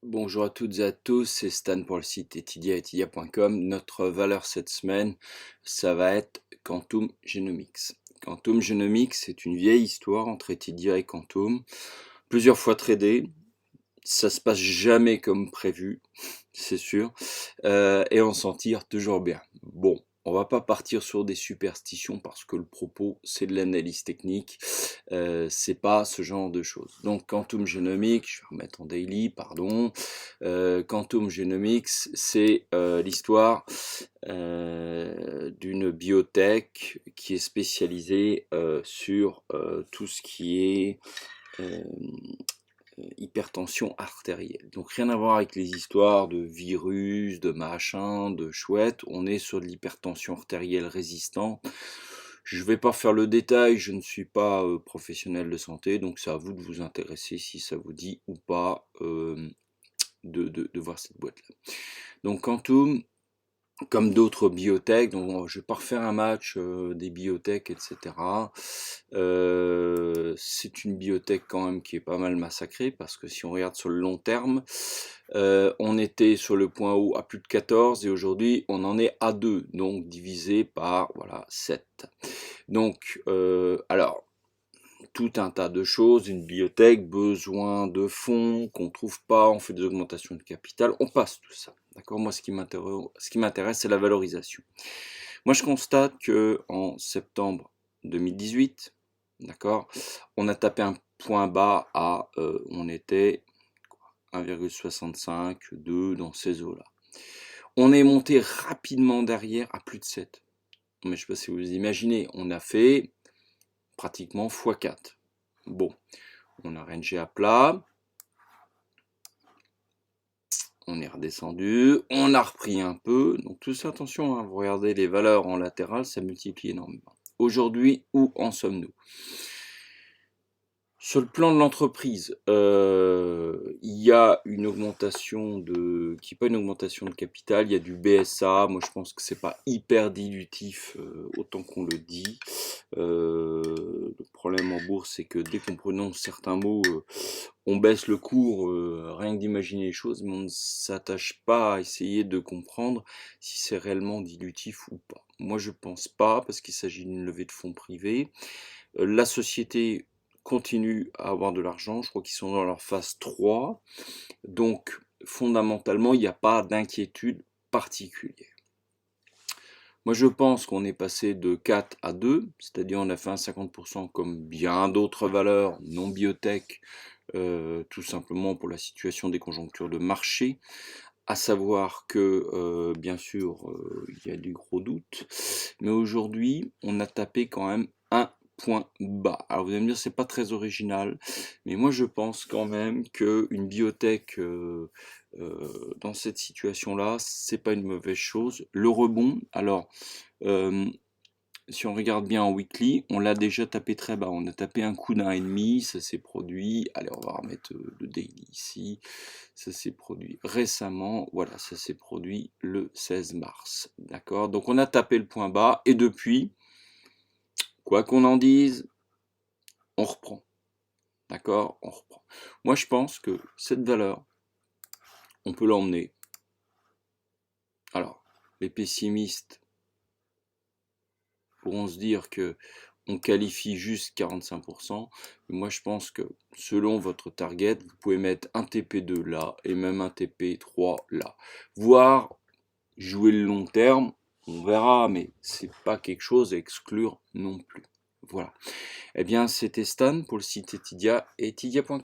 Bonjour à toutes et à tous, c'est Stan pour le site etydia.com. Notre valeur cette semaine, ça va être Quantum Genomics. Quantum Genomics, c'est une vieille histoire entre Etydia et Quantum, plusieurs fois tradé. Ça se passe jamais comme prévu, c'est sûr, et on s'en tire toujours bien. Bon, on va pas partir sur des superstitions parce que le propos c'est de l'analyse technique, c'est pas ce genre de choses. Donc Quantum Genomics, je vais remettre en daily, pardon. Quantum Genomics, c'est l'histoire d'une biotech qui est spécialisée sur tout ce qui est euh, hypertension artérielle. Donc rien à voir avec les histoires de virus, de machin, de chouette. On est sur de l'hypertension artérielle résistante. Je ne vais pas faire le détail, je ne suis pas professionnel de santé, donc c'est à vous de vous intéresser si ça vous dit ou pas de voir cette boîte-là. Donc Quantum, comme d'autres biotech, donc je vais pas refaire un match des biotech, etc. C'est une biotech quand même qui est pas mal massacrée, parce que si on regarde sur le long terme, on était sur le point haut à plus de 14 et aujourd'hui on en est à 2, donc divisé par voilà 7. Donc alors tout un tas de choses, une biotech, besoin de fonds qu'on trouve pas, on fait des augmentations de capital, on passe tout ça. D'accord. Moi, ce qui m'intéresse, c'est la valorisation. Moi, je constate que en septembre 2018, d'accord, on a tapé un point bas à, on était 1,65, 2 dans ces eaux-là. On est monté rapidement derrière à plus de 7. Mais je sais pas si vous imaginez, on a fait pratiquement x4. Bon, on a rangé à plat, on est redescendu, on a repris un peu, donc tout ça, attention, hein, vous regardez les valeurs en latéral, ça multiplie énormément. Aujourd'hui, où en sommes-nous? Sur le plan de l'entreprise, il y a une augmentation qui n'est pas une augmentation de capital, il y a du BSA. Moi, je pense que c'est pas hyper dilutif autant qu'on le dit. Le problème en bourse, c'est que dès qu'on prononce certains mots, on baisse le cours, rien que d'imaginer les choses, mais on ne s'attache pas à essayer de comprendre si c'est réellement dilutif ou pas. Moi, je pense pas, parce qu'il s'agit d'une levée de fonds privée. La société continue à avoir de l'argent, je crois qu'ils sont dans leur phase 3, donc fondamentalement, il n'y a pas d'inquiétude particulière. Moi, je pense qu'on est passé de 4 à 2, c'est-à-dire on a fait un 50% comme bien d'autres valeurs non biotech, tout simplement pour la situation des conjonctures de marché, à savoir que, bien sûr, il y a du gros doute, mais aujourd'hui, on a tapé quand même un point bas. Alors vous allez me dire, c'est pas très original, mais moi je pense quand même qu'une biotech dans cette situation-là, c'est pas une mauvaise chose. Le rebond, alors euh, si on regarde bien en weekly, on l'a déjà tapé très bas. On a tapé un coup d'1,5, ça s'est produit. Allez, on va remettre le daily ici. Ça s'est produit récemment. Voilà, ça s'est produit le 16 mars. D'accord. Donc on a tapé le point bas et depuis, quoi qu'on en dise, on reprend. D'accord. On reprend. Moi, je pense que cette valeur, on peut l'emmener. Alors, les pessimistes pourront se dire que on qualifie juste 45%. Moi, je pense que selon votre target, vous pouvez mettre un TP2 là et même un TP3 là. Voire jouer le long terme, on verra, mais c'est pas quelque chose à exclure non plus. Voilà. Eh bien, c'était Stan pour le site Etydia et etydia.com.